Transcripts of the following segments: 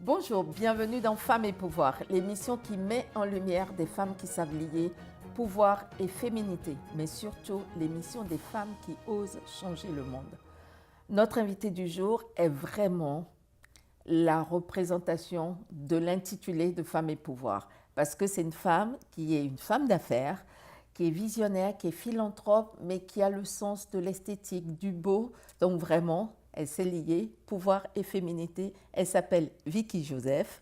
Bonjour, bienvenue dans Femmes et Pouvoir, l'émission qui met en lumière des femmes qui savent lier pouvoir et féminité, mais surtout l'émission des femmes qui osent changer le monde. Notre invitée du jour est vraiment la représentation de l'intitulé de Femmes et Pouvoir, parce que c'est une femme qui est une femme d'affaires, qui est visionnaire, qui est philanthrope, mais qui a le sens de l'esthétique, du beau. Donc vraiment, elle s'est liée pouvoir et féminité. Elle s'appelle Vicky Joseph.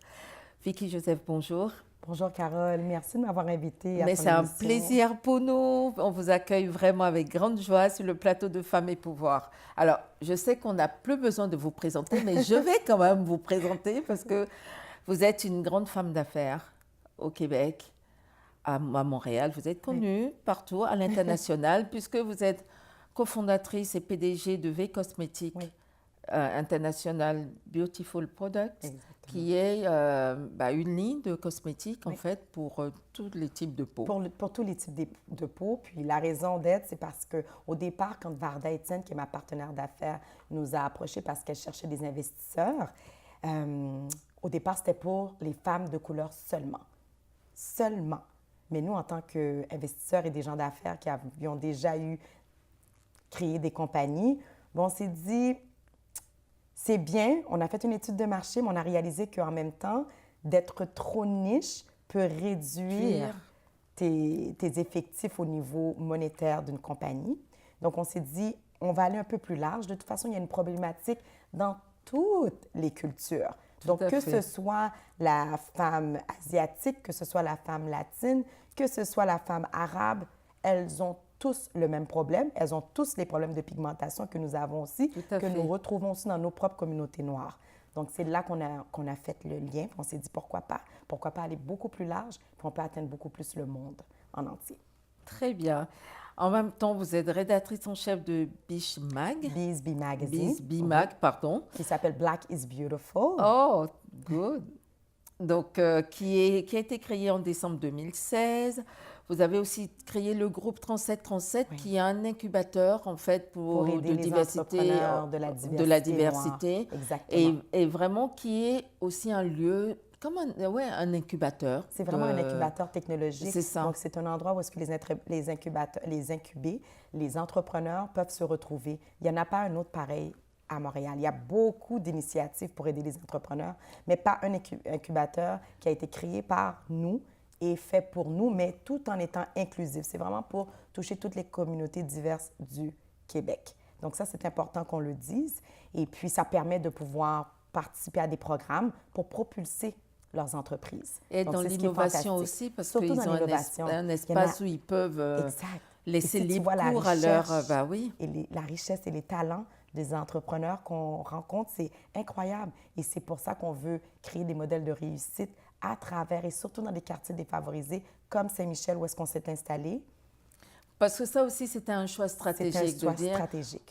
Vicky Joseph, bonjour. Bonjour Carole, merci de m'avoir invitée à Mais ton c'est un émission. plaisir pour nous. On vous accueille vraiment avec grande joie sur le plateau de Femmes et Pouvoir. Alors, je sais qu'on n'a plus besoin de vous présenter, mais je vais quand même vous présenter parce que vous êtes une grande femme d'affaires au Québec, à Montréal. Vous êtes connue partout à l'international puisque vous êtes cofondatrice et PDG de V Cosmétiques International Beautiful Products. Exactement. Qui est une ligne de cosmétiques, en fait, pour tous les types de peau. Pour tous les types de peau. Puis la raison d'être, c'est parce qu'au départ, quand Varda Etienne, qui est ma partenaire d'affaires, nous a approchés parce qu'elle cherchait des investisseurs, au départ, c'était pour les femmes de couleur seulement. Seulement. Mais nous, en tant qu'investisseurs et des gens d'affaires qui ont déjà créé des compagnies, on s'est dit... C'est bien, on a fait une étude de marché, mais on a réalisé qu'en même temps, d'être trop niche peut réduire tes effectifs au niveau monétaire d'une compagnie. Donc, on s'est dit, on va aller un peu plus large. De toute façon, il y a une problématique dans toutes les cultures. Donc, que ce soit la femme asiatique, que ce soit la femme latine, que ce soit la femme arabe, elles ont tous le même problème. Elles ont tous les problèmes de pigmentation que nous avons aussi, que nous retrouvons aussi dans nos propres communautés noires. Donc, c'est là qu'on a fait le lien. On s'est dit, pourquoi pas? Pourquoi pas aller beaucoup plus large, puis on peut atteindre beaucoup plus le monde en entier. Très bien. En même temps, vous êtes rédactrice en chef de Bish Mag. Biz Magazine. Biz Mag, pardon. Qui s'appelle Black is Beautiful. Oh, good. Donc, qui a été créé en décembre 2016. Vous avez aussi créé le groupe 3737, qui est un incubateur, en fait, pour aider les entrepreneurs de la diversité. Exactement. Et vraiment qui est aussi un lieu, comme un incubateur. C'est vraiment un incubateur technologique. C'est ça. Donc, c'est un endroit où est-ce que les entrepreneurs peuvent se retrouver. Il n'y en a pas un autre pareil à Montréal. Il y a beaucoup d'initiatives pour aider les entrepreneurs, mais pas un incubateur qui a été créé par nous et fait pour nous, mais tout en étant inclusif. C'est vraiment pour toucher toutes les communautés diverses du Québec. Donc ça, c'est important qu'on le dise. Et puis, ça permet de pouvoir participer à des programmes pour propulser leurs entreprises. Et donc, dans l'innovation aussi, parce qu'ils ont un espace où ils peuvent laisser libre cours à leur... Et la richesse et les talents des entrepreneurs qu'on rencontre, c'est incroyable. Et c'est pour ça qu'on veut créer des modèles de réussite à travers et surtout dans des quartiers défavorisés comme Saint-Michel où est-ce qu'on s'est installé. Parce que ça aussi, c'était un choix stratégique.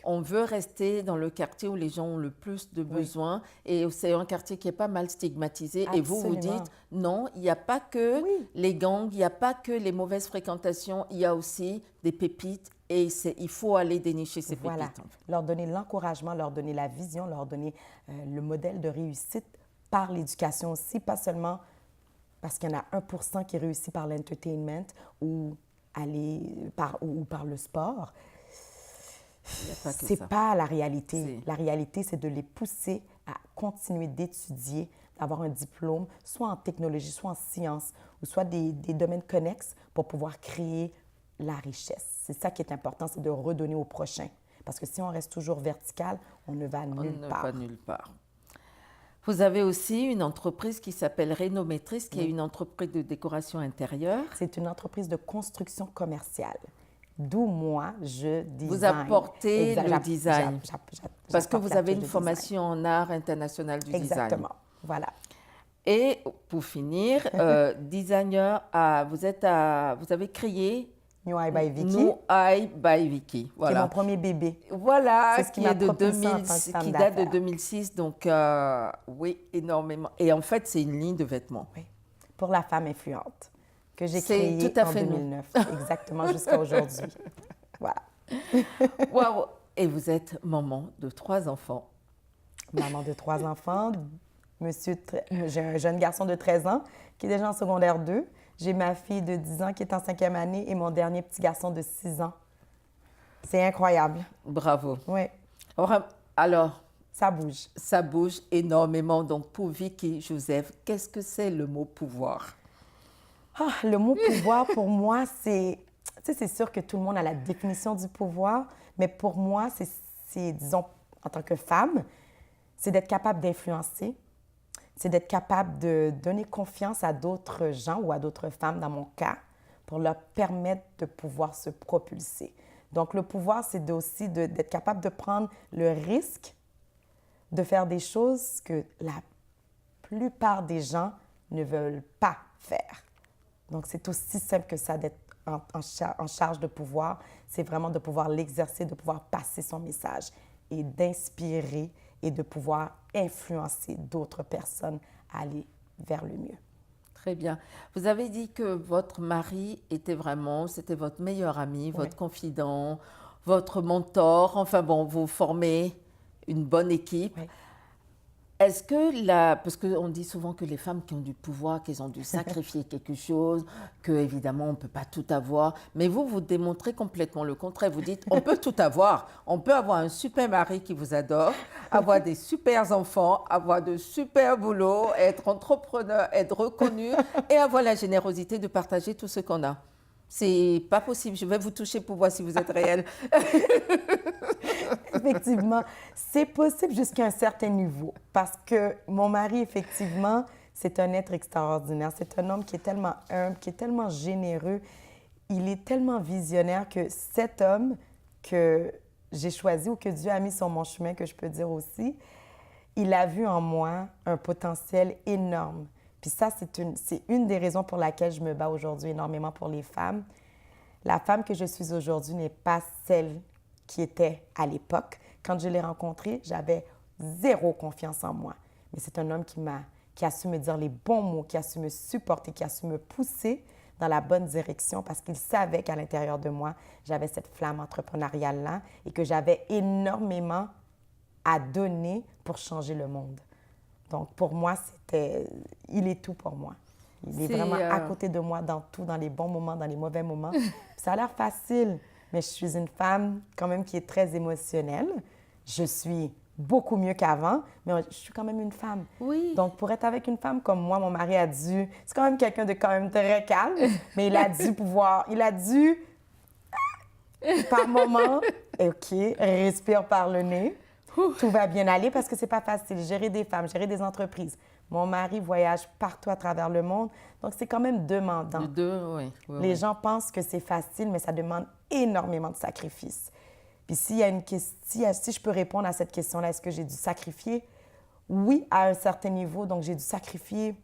On veut rester dans le quartier où les gens ont le plus de besoins et c'est un quartier qui est pas mal stigmatisé. Absolument. Et vous, vous dites, non, il n'y a pas que les gangs, il n'y a pas que les mauvaises fréquentations, il y a aussi des pépites et il faut aller dénicher ces pépites. Leur donner l'encouragement, leur donner la vision, leur donner le modèle de réussite par l'éducation aussi, pas seulement parce qu'il y en a 1% qui réussit par l'entertainment ou par le sport. C'est pas la réalité. La réalité, c'est de les pousser à continuer d'étudier, d'avoir un diplôme, soit en technologie, soit en sciences, ou soit des domaines connexes pour pouvoir créer la richesse. C'est ça qui est important, c'est de redonner au prochain. Parce que si on reste toujours vertical, on ne va nulle part. Vous avez aussi une entreprise qui s'appelle Rénométrice, qui est une entreprise de décoration intérieure. C'est une entreprise de construction commerciale. D'où moi, je design. Vous apportez le design. Parce que vous avez une formation en art international du design. Exactement. Voilà. Et pour finir, designer, vous avez créé New Eye by Vicky. New Eye by Vicky, voilà. Qui est mon premier bébé. Voilà, c'est ce qui date de 2006, donc oui, énormément. Et en fait, c'est une ligne de vêtements. Oui, pour la femme influente, que j'ai créée en 2009, exactement jusqu'à aujourd'hui. Voilà. Wow. Et vous êtes maman de 3 enfants. Maman de 3 enfants, J'ai un jeune garçon de 13 ans qui est déjà en secondaire 2. J'ai ma fille de 10 ans qui est en 5e année et mon dernier petit garçon de 6 ans. C'est incroyable. Bravo. Oui. Alors, ça bouge. Ça bouge énormément. Donc, pour Vicky Joseph, qu'est-ce que c'est le mot pouvoir? Le mot pouvoir, pour moi, c'est... Tu sais, c'est sûr que tout le monde a la définition du pouvoir, mais pour moi, disons, en tant que femme, c'est d'être capable d'influencer, c'est d'être capable de donner confiance à d'autres gens ou à d'autres femmes, dans mon cas, pour leur permettre de pouvoir se propulser. Donc, le pouvoir, c'est aussi d'être capable de prendre le risque de faire des choses que la plupart des gens ne veulent pas faire. Donc, c'est aussi simple que ça d'être en charge de pouvoir. C'est vraiment de pouvoir l'exercer, de pouvoir passer son message et d'inspirer et de pouvoir influencer d'autres personnes à aller vers le mieux. Très bien. Vous avez dit que votre mari c'était votre meilleur ami, votre confident, votre mentor. Enfin bon, vous formez une bonne équipe. Oui. Est-ce que parce qu'on dit souvent que les femmes qui ont du pouvoir, qu'elles ont dû sacrifier quelque chose, que évidemment on ne peut pas tout avoir, mais vous démontrez complètement le contraire. Vous dites, on peut tout avoir. On peut avoir un super mari qui vous adore, avoir des super enfants, avoir de super boulots, être entrepreneur, être reconnu et avoir la générosité de partager tout ce qu'on a. C'est pas possible. Je vais vous toucher pour voir si vous êtes réel. Effectivement, c'est possible jusqu'à un certain niveau parce que mon mari, effectivement, c'est un être extraordinaire. C'est un homme qui est tellement humble, qui est tellement généreux. Il est tellement visionnaire que cet homme que j'ai choisi ou que Dieu a mis sur mon chemin, que je peux dire aussi, il a vu en moi un potentiel énorme. Puis ça, c'est une des raisons pour laquelle je me bats aujourd'hui énormément pour les femmes. La femme que je suis aujourd'hui n'est pas celle qui était à l'époque. Quand je l'ai rencontré, j'avais zéro confiance en moi. Mais c'est un homme qui a su me dire les bons mots, qui a su me supporter, qui a su me pousser dans la bonne direction parce qu'il savait qu'à l'intérieur de moi, j'avais cette flamme entrepreneuriale-là et que j'avais énormément à donner pour changer le monde. Donc, pour moi, il est tout pour moi. Il est vraiment à côté de moi dans tout, dans les bons moments, dans les mauvais moments. Ça a l'air facile, mais je suis une femme quand même qui est très émotionnelle. Je suis beaucoup mieux qu'avant, mais je suis quand même une femme. Oui. Donc, pour être avec une femme comme moi, mon mari a dû... C'est quand même quelqu'un de quand même très calme, mais il a dû, par moment, OK, respire par le nez. Tout va bien aller parce que c'est pas facile. Gérer des femmes, gérer des entreprises. Mon mari voyage partout à travers le monde, donc c'est quand même demandant. Les gens pensent que c'est facile, mais ça demande énormément de sacrifices. Puis s'il y a si je peux répondre à cette question-là, est-ce que j'ai dû sacrifier? Oui, à un certain niveau. Donc, j'ai dû sacrifier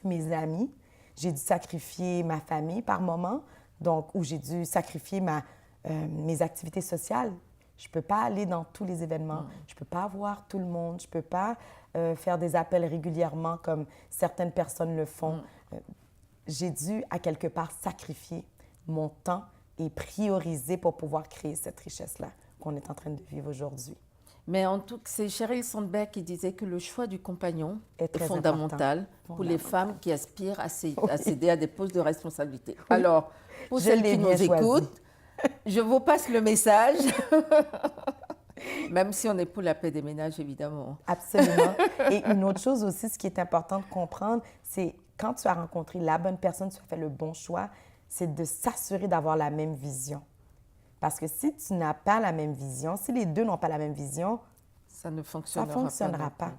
mes amis, j'ai dû sacrifier ma famille par moment, donc, ou j'ai dû sacrifier mes activités sociales. Je ne peux pas aller dans tous les événements, je ne peux pas voir tout le monde, je ne peux pas faire des appels régulièrement comme certaines personnes le font. J'ai dû, à quelque part, sacrifier mon temps et prioriser pour pouvoir créer cette richesse-là qu'on est en train de vivre aujourd'hui. Mais en tout cas, c'est Sheryl Sandberg qui disait que le choix du compagnon est très fondamental pour les femmes qui aspirent à céder à des postes de responsabilité. Oui. Alors, pour celles qui nous écoutent, je vous passe le message, même si on est pour la paix des ménages, évidemment. Absolument. Et une autre chose aussi, ce qui est important de comprendre, c'est quand tu as rencontré la bonne personne, tu as fait le bon choix, c'est de s'assurer d'avoir la même vision. Parce que si tu n'as pas la même vision, si les deux n'ont pas la même vision, ça ne fonctionnera, fonctionnera pas.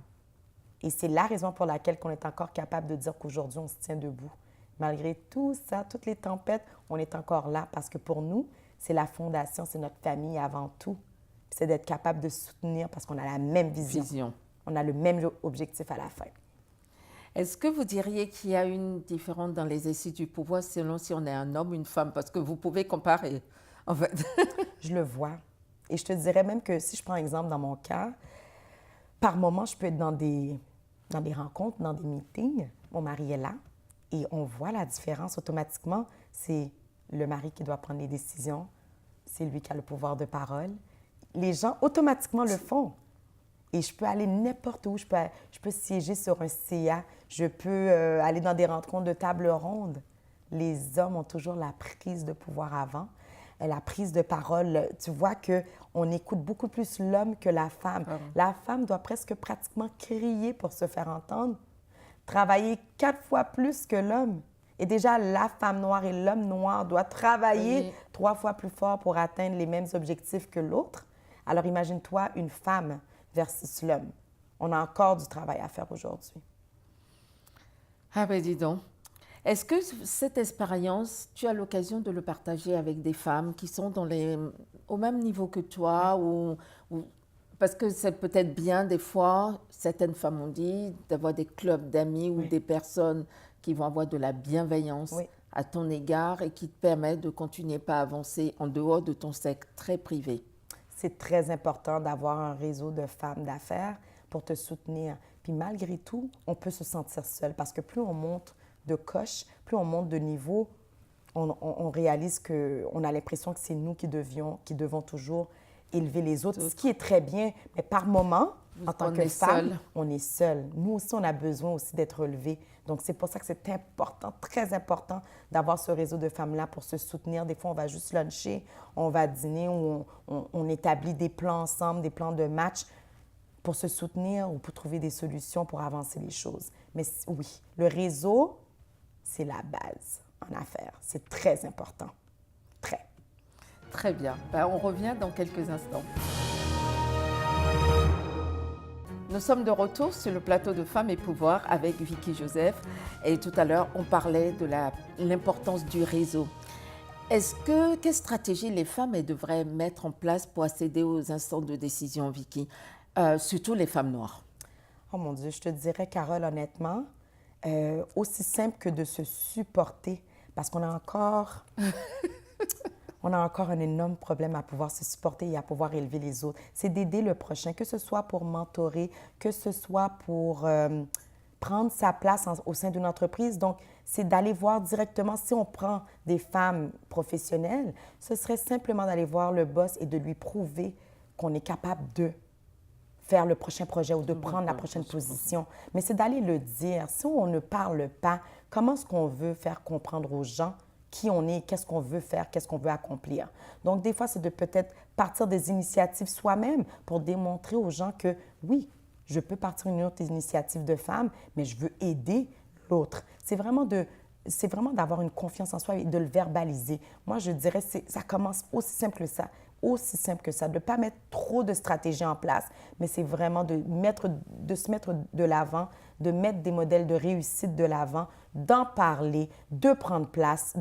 Et c'est la raison pour laquelle on est encore capable de dire qu'aujourd'hui, on se tient debout. Malgré tout ça, toutes les tempêtes, on est encore là parce que pour nous, c'est la fondation, c'est notre famille avant tout. C'est d'être capable de soutenir parce qu'on a la même vision. On a le même objectif à la fin. Est-ce que vous diriez qu'il y a une différence dans l'exercice du pouvoir selon si on est un homme ou une femme? Parce que vous pouvez comparer, en fait. Je le vois. Et je te dirais même que si je prends exemple dans mon cas, par moment, je peux être dans des rencontres, dans des meetings. Mon mari est là et on voit la différence automatiquement. C'est le mari qui doit prendre les décisions. C'est lui qui a le pouvoir de parole. Les gens automatiquement le font. et je peux aller n'importe où. Je peux siéger sur un CA, je peux aller dans des rencontres de table ronde. Les hommes ont toujours la prise de pouvoir avant, la prise de parole. Tu vois qu'on écoute beaucoup plus l'homme que la femme. La femme doit presque pratiquement crier pour se faire entendre, travailler 4 fois plus que l'homme. Et déjà, la femme noire et l'homme noir doivent travailler 3 fois plus fort pour atteindre les mêmes objectifs que l'autre. Alors imagine-toi une femme versus l'homme. On a encore du travail à faire aujourd'hui. Ah ben dis donc. Est-ce que cette expérience, tu as l'occasion de le partager avec des femmes qui sont au même niveau que toi parce que c'est peut-être bien des fois, certaines femmes ont dit, d'avoir des clubs d'amis ou des personnes qui vont avoir de la bienveillance à ton égard et qui te permettent de continuer à avancer en dehors de ton cercle très privé. C'est très important d'avoir un réseau de femmes d'affaires pour te soutenir. Puis malgré tout, on peut se sentir seul parce que plus on monte de coche, plus on monte de niveau, on réalise qu'on a l'impression que c'est nous qui devons toujours élever les autres, ce qui est très bien, mais par moment, en tant que femme, on est seul. Nous aussi, on a besoin aussi d'être relevés. Donc, c'est pour ça que c'est important, très important, d'avoir ce réseau de femmes-là pour se soutenir. Des fois, on va juste luncher, on va dîner, ou on établit des plans ensemble, des plans de match pour se soutenir ou pour trouver des solutions pour avancer les choses. Mais oui, le réseau, c'est la base en affaires. C'est très important. Très. Très bien. Ben, on revient dans quelques instants. Nous sommes de retour sur le plateau de Femmes et Pouvoir avec Vicky Joseph. Et tout à l'heure, on parlait de l'importance du réseau. Quelle stratégie les femmes devraient mettre en place pour accéder aux instants de décision, Vicky? Surtout les femmes noires. Oh mon Dieu, je te dirais, Carole, honnêtement, aussi simple que de se supporter, parce qu'on a encore... On a encore un énorme problème à pouvoir se supporter et à pouvoir élever les autres. C'est d'aider le prochain, que ce soit pour mentorer, que ce soit pour prendre sa place au sein d'une entreprise. Donc, c'est d'aller voir directement, si on prend des femmes professionnelles, ce serait simplement d'aller voir le boss et de lui prouver qu'on est capable de faire le prochain projet ou de prendre la prochaine position. Mais c'est d'aller le dire. Si on ne parle pas, comment est-ce qu'on veut faire comprendre aux gens qui on est, qu'est-ce qu'on veut faire, qu'est-ce qu'on veut accomplir. Donc, des fois, c'est de peut-être partir des initiatives soi-même pour démontrer aux gens que, oui, je peux partir une autre initiative de femme, mais je veux aider l'autre. C'est vraiment d'avoir une confiance en soi et de le verbaliser. Moi, je dirais, ça commence aussi simple que ça, de ne pas mettre trop de stratégies en place, mais c'est vraiment de se mettre de l'avant, de mettre des modèles de réussite de l'avant, d'en parler, de prendre place,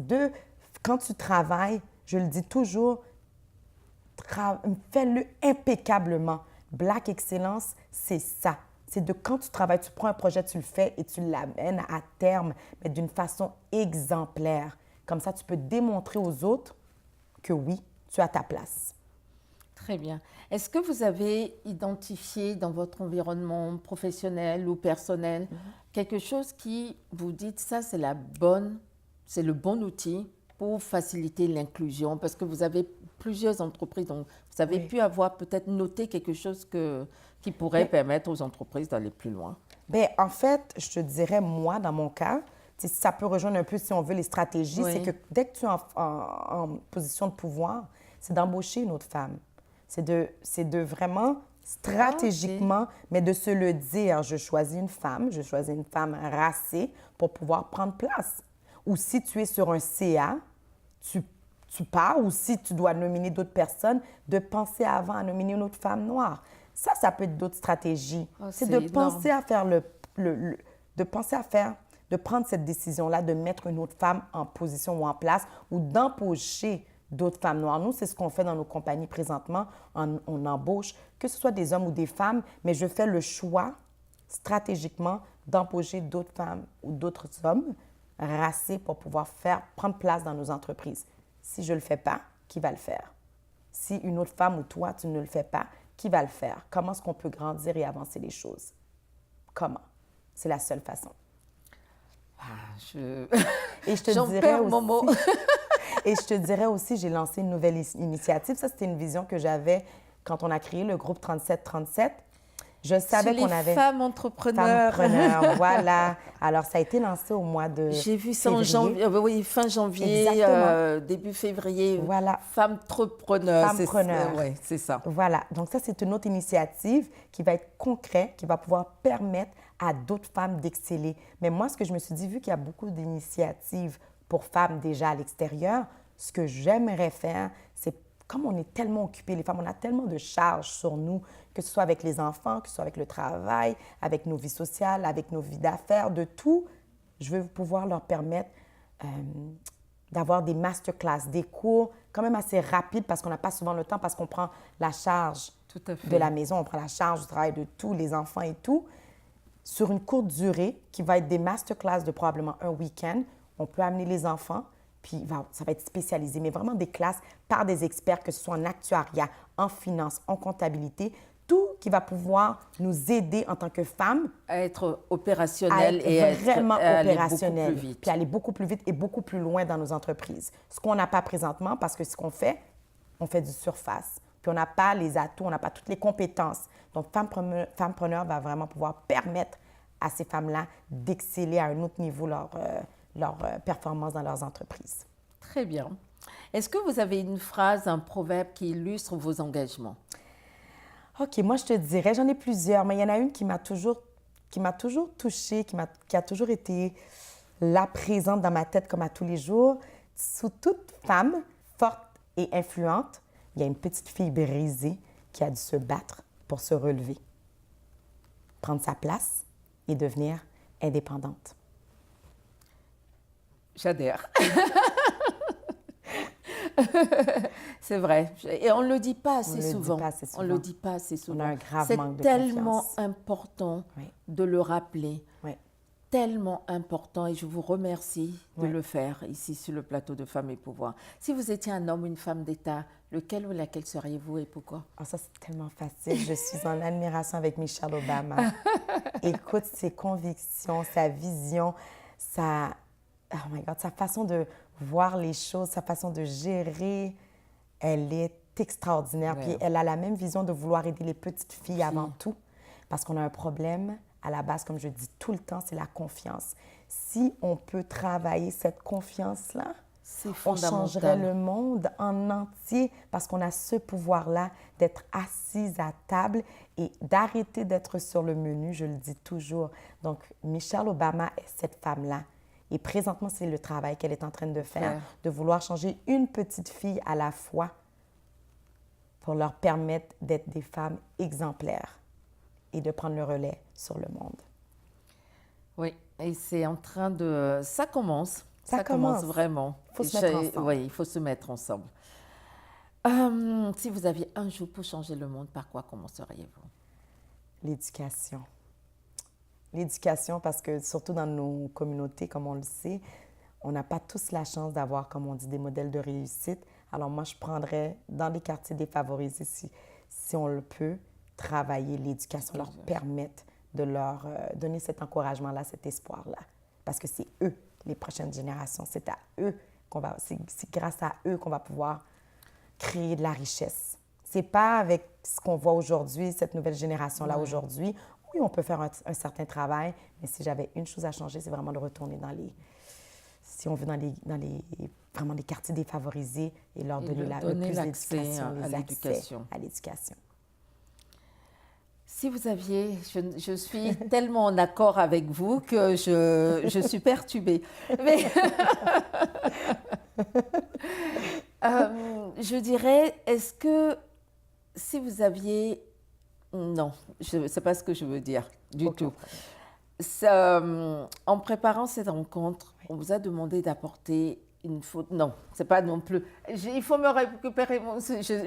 quand tu travailles, je le dis toujours, fais-le impeccablement. Black Excellence, c'est ça. C'est de quand tu travailles, tu prends un projet, tu le fais et tu l'amènes à terme, mais d'une façon exemplaire. Comme ça, tu peux démontrer aux autres que oui, tu as ta place. Très bien. Est-ce que vous avez identifié dans votre environnement professionnel ou personnel quelque chose qui vous dites ça, c'est le bon outil pour faciliter l'inclusion? Parce que vous avez plusieurs entreprises, donc vous avez pu avoir peut-être noté quelque chose qui pourrait permettre aux entreprises d'aller plus loin. Bien, en fait, je te dirais, moi, dans mon cas, ça peut rejoindre un peu, si on veut, les stratégies. C'est que dès que tu es en position de pouvoir, c'est d'embaucher une autre femme. C'est de vraiment stratégiquement, mais de se le dire, je choisis une femme racée pour pouvoir prendre place. Ou si tu es sur un CA, tu pars, ou si tu dois nominer d'autres personnes, de penser avant à nominer une autre femme noire. Ça peut être d'autres stratégies. C'est de penser à faire de prendre cette décision-là, de mettre une autre femme en position ou en place, ou d'embaucher d'autres femmes noires. Nous, c'est ce qu'on fait dans nos compagnies présentement. On embauche, que ce soit des hommes ou des femmes, mais je fais le choix stratégiquement d'embaucher d'autres femmes ou d'autres hommes racés pour pouvoir prendre place dans nos entreprises. Si je ne le fais pas, qui va le faire? Si une autre femme ou toi, tu ne le fais pas, qui va le faire? Comment est-ce qu'on peut grandir et avancer les choses? Comment? C'est la seule façon. Et je te dirais aussi... mon mot. Et je te dirais aussi, j'ai lancé une nouvelle initiative. Ça, c'était une vision que j'avais quand on a créé le groupe 3737. Je savais qu'on avait... Femmes entrepreneurs. Voilà. Alors, ça a été lancé au mois de J'ai vu ça en février. janvier, oui, fin janvier, début février. Voilà. Femmes entrepreneurs. Fempreneurs. Oui, c'est ça. Voilà. Donc, ça, c'est une autre initiative qui va être concrète, qui va pouvoir permettre à d'autres femmes d'exceller. Mais moi, ce que je me suis dit, vu qu'il y a beaucoup d'initiatives pour femmes déjà à l'extérieur, ce que j'aimerais faire, c'est comme on est tellement occupées, les femmes, on a tellement de charges sur nous, que ce soit avec les enfants, que ce soit avec le travail, avec nos vies sociales, avec nos vies d'affaires, de tout, je veux pouvoir leur permettre d'avoir des masterclass, des cours quand même assez rapides parce qu'on n'a pas souvent le temps, parce qu'on prend la charge Tout à fait. de la maison, on prend la charge du travail de tous les enfants et tout, sur une courte durée qui va être des masterclass de probablement un week-end. On peut amener les enfants, puis ça va être spécialisé, mais vraiment des classes par des experts, que ce soit en actuariat, en finance, en comptabilité, tout qui va pouvoir nous aider en tant que femmes à être opérationnel à être vraiment opérationnel, opérationnel, puis aller beaucoup plus vite et beaucoup plus loin dans nos entreprises. Ce qu'on n'a pas présentement, parce que ce qu'on fait, on fait du surface. Puis on n'a pas les atouts, on n'a pas toutes les compétences. Donc, Fempreneur va vraiment pouvoir permettre à ces femmes-là d'exceller à un autre niveau leur performance dans leurs entreprises. Très bien. Est-ce que vous avez une phrase, un proverbe qui illustre vos engagements? OK, moi, je te dirais, j'en ai plusieurs, mais il y en a une qui m'a toujours touchée, qui a toujours été là, présente dans ma tête comme à tous les jours. Sous toute femme forte et influente, il y a une petite fille brisée qui a dû se battre pour se relever, prendre sa place et devenir indépendante. J'adhère. C'est vrai. Et on ne le dit pas assez souvent. On ne le dit pas assez souvent. On a un grave manque de confiance. C'est tellement confiance. important Oui. de le rappeler. Oui. Tellement important, et je vous remercie de Oui. le faire ici sur le plateau de Femmes et Pouvoir. Si vous étiez un homme ou une femme d'État, lequel ou laquelle seriez-vous et pourquoi? Oh, ça, c'est tellement facile. Je suis en admiration avec Michelle Obama. Écoute ses convictions, sa vision, oh my God, sa façon de voir les choses, sa façon de gérer, elle est extraordinaire. Ouais. Puis elle a la même vision de vouloir aider les petites filles avant tout, parce qu'on a un problème à la base, comme je dis tout le temps, c'est la confiance. Si on peut travailler cette confiance-là, C'est on fondamental. changerait le monde en entier parce qu'on a ce pouvoir-là d'être assise à table et d'arrêter d'être sur le menu, je le dis toujours. Donc, Michelle Obama est cette femme-là. Et présentement, c'est le travail qu'elle est en train de faire, de vouloir changer une petite fille à la fois pour leur permettre d'être des femmes exemplaires et de prendre le relais sur le monde. Oui, et c'est en train de... Ça commence. Ça commence. Vraiment. Il faut se mettre ensemble. Oui, il faut se mettre ensemble. Si vous aviez un jour pour changer le monde, par quoi commenceriez-vous? L'éducation. L'éducation, parce que surtout dans nos communautés, comme on le sait, on n'a pas tous la chance d'avoir, comme on dit, des modèles de réussite. Alors moi, je prendrais dans les quartiers défavorisés, si on le peut, travailler l'éducation, leur permettre de leur donner cet encouragement-là, cet espoir-là. Parce que c'est eux, les prochaines générations. C'est à eux c'est grâce à eux qu'on va pouvoir créer de la richesse. C'est pas avec ce qu'on voit aujourd'hui, cette nouvelle génération-là aujourd'hui. Oui, on peut faire un certain travail, mais si j'avais une chose à changer, c'est vraiment de retourner si on veut, vraiment les quartiers défavorisés et leur donner le plus d'éducation, à l'éducation. À l'éducation. Si vous aviez, je suis tellement en accord avec vous que je suis perturbée. Mais je dirais, est-ce que si vous aviez... Non, ce n'est pas ce que je veux dire du tout. En préparant cette rencontre, on vous a demandé d'apporter une photo. Non, c'est pas non plus. Il faut me récupérer.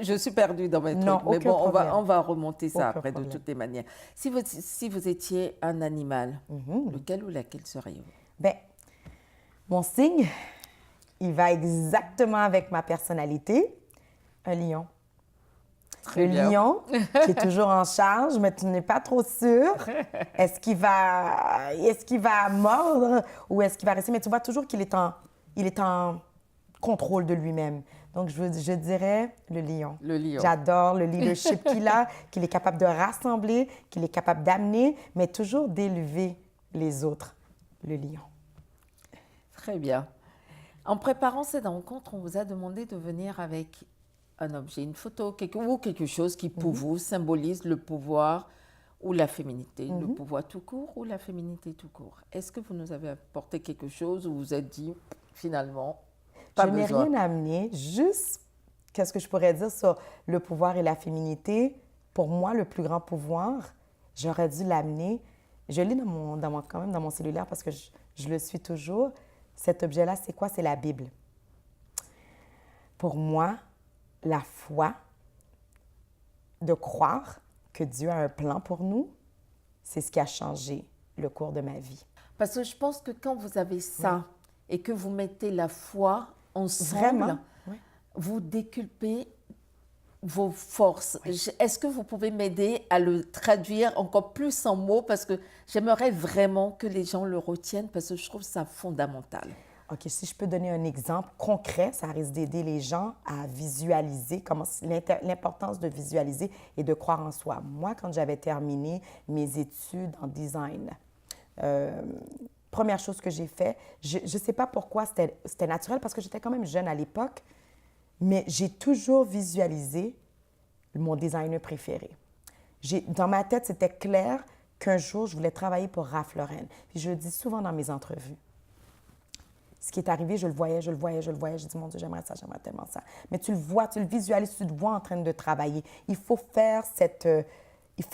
Je suis perdue dans mes trucs. Mais bon, on va remonter ça après de toutes les manières. Si vous étiez un animal, lequel ou laquelle seriez-vous? Bien, mon signe, il va exactement avec ma personnalité. Un lion. Le lion qui est toujours en charge, mais tu n'es pas trop sûr. Est-ce qu'il va mordre ou est-ce qu'il va rester? Mais tu vois toujours qu'il est en contrôle de lui-même. Donc, je dirais le lion. Le lion. J'adore le leadership qu'il a, qu'il est capable de rassembler, qu'il est capable d'amener, mais toujours d'élever les autres. Le lion. Très bien. En préparant cette rencontre, on vous a demandé de venir avec un objet, une photo ou quelque chose qui pour vous symbolise le pouvoir ou la féminité, le pouvoir tout court ou la féminité tout court. Est-ce que vous nous avez apporté quelque chose ou vous vous êtes dit finalement pas besoin? Je n'ai rien amené, juste qu'est-ce que je pourrais dire sur le pouvoir et la féminité. Pour moi, le plus grand pouvoir, j'aurais dû l'amener. Je l'ai quand même dans mon cellulaire parce que je le suis toujours. Cet objet-là, c'est quoi? C'est la Bible. Pour moi, la foi, de croire que Dieu a un plan pour nous, c'est ce qui a changé le cours de ma vie. Parce que je pense que quand vous avez ça et que vous mettez la foi ensemble, Vraiment? vous déculpez vos forces. Est-ce que vous pouvez m'aider à le traduire encore plus en mots? Parce que j'aimerais vraiment que les gens le retiennent parce que je trouve ça fondamental. OK, si je peux donner un exemple concret, ça risque d'aider les gens à visualiser l'importance de visualiser et de croire en soi. Moi, quand j'avais terminé mes études en design, première chose que j'ai fait, je ne sais pas pourquoi c'était naturel parce que j'étais quand même jeune à l'époque, mais j'ai toujours visualisé mon designer préféré. Dans ma tête, c'était clair qu'un jour, je voulais travailler pour Ralph Lauren. Puis je le dis souvent dans mes entrevues. Ce qui est arrivé, je le voyais. J'ai dit, mon Dieu, j'aimerais tellement ça. Mais tu le vois, tu le visualises, tu te vois en train de travailler. Il faut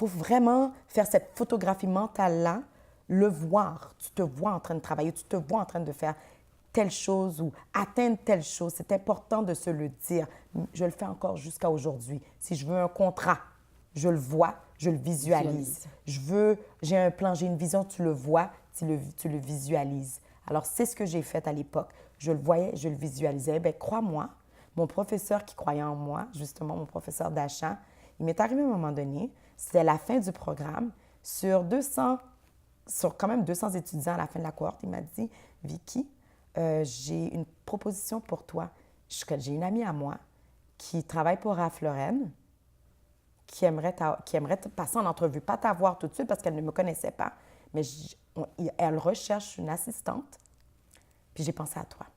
vraiment faire cette photographie mentale-là, le voir. Tu te vois en train de travailler, tu te vois en train de faire telle chose ou atteindre telle chose. C'est important de se le dire. Je le fais encore jusqu'à aujourd'hui. Si je veux un contrat, je le vois, je le visualise. J'ai un plan, j'ai une vision, tu le vois, tu le visualises. Alors, c'est ce que j'ai fait à l'époque. Je le voyais, je le visualisais. Bien, crois-moi, mon professeur qui croyait en moi, justement, mon professeur d'achat, il m'est arrivé à un moment donné, c'était la fin du programme, sur quand même 200 étudiants à la fin de la cohorte, il m'a dit, « Vicky, j'ai une proposition pour toi. J'ai une amie à moi qui travaille pour Ralph Lauren, qui aimerait te passer en entrevue, pas t'avoir tout de suite parce qu'elle ne me connaissait pas, mais elle recherche une assistante, puis j'ai pensé à toi. »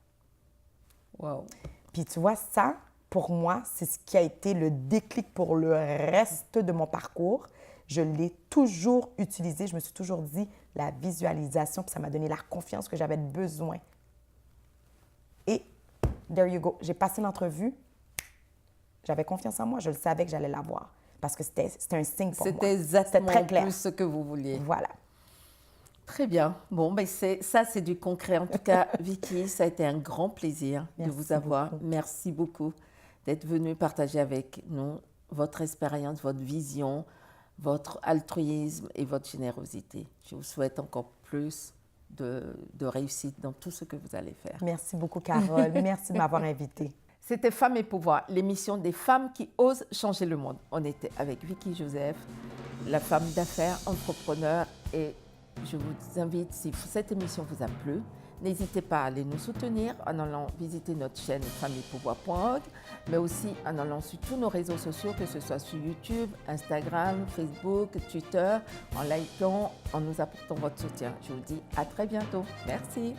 Wow. Puis tu vois, ça, pour moi, c'est ce qui a été le déclic pour le reste de mon parcours. Je l'ai toujours utilisé, je me suis toujours dit la visualisation, puis ça m'a donné la confiance que j'avais besoin. Et there you go, j'ai passé l'entrevue, j'avais confiance en moi, je le savais que j'allais l'avoir, parce que c'était un signe pour moi. C'était exactement très clair. Plus ce que vous vouliez. Voilà. Très bien. Bon, ben ça, c'est du concret. En tout cas, Vicky, ça a été un grand plaisir de vous avoir. Beaucoup. Merci beaucoup d'être venue partager avec nous votre expérience, votre vision, votre altruisme et votre générosité. Je vous souhaite encore plus de réussite dans tout ce que vous allez faire. Merci beaucoup, Carole. Merci de m'avoir invitée. C'était Femmes et Pouvoir, l'émission des femmes qui osent changer le monde. On était avec Vicky Joseph, la femme d'affaires, entrepreneur, et je vous invite, si cette émission vous a plu, n'hésitez pas à aller nous soutenir en allant visiter notre chaîne femmesetpouvoir.org, mais aussi en allant sur tous nos réseaux sociaux, que ce soit sur YouTube, Instagram, Facebook, Twitter, en likant, en nous apportant votre soutien. Je vous dis à très bientôt. Merci.